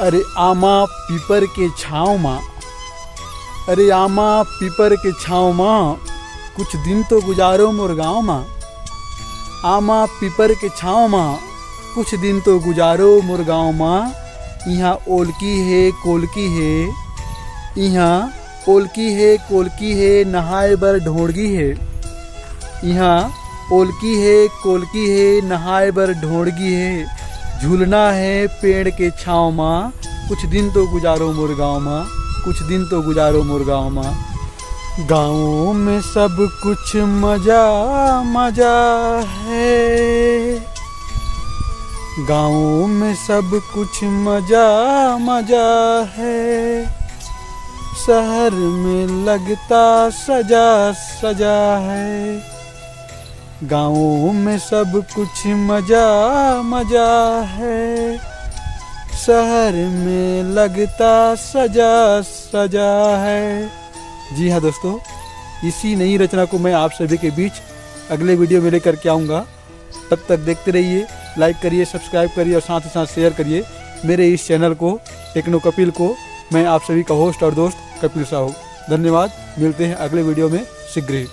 अरे आमा पीपर के छाँव माँ, अरे आमा पीपर के छाँव माँ, कुछ दिन तो गुजारो मोर गाँव माँ। आमा पीपर के छाँव माँ, कुछ दिन तो गुजारो मोर गाँव माँ। यहाँ ओलकी है कोलकी है, यहाँ ओलकी है कोलकी है, नहाए बर ढोड़गी है। यहाँ ओलकी है कोलकी है, नहाए बर ढोड़गी है। झूलना है पेड़ के छाँव माँ, कुछ दिन तो गुजारो मोर गाँव माँ, कुछ दिन तो गुजारो मोर गाँव माँ। गाँव में सब कुछ मजा मजा है, गाँव में सब कुछ मजा मजा है। शहर में लगता सजा सजा है, गाँव में सब कुछ मजा मजा है। शहर में लगता सजा सजा है। जी हाँ दोस्तों, इसी नई रचना को मैं आप सभी के बीच अगले वीडियो में लेकर के आऊँगा। तब तक देखते रहिए, लाइक करिए, सब्सक्राइब करिए और साथ ही साथ शेयर करिए मेरे इस चैनल को, टेक्नो कपिल को। मैं आप सभी का होस्ट और दोस्त कपिल साहू। धन्यवाद। मिलते हैं अगले वीडियो में शीघ्र ही।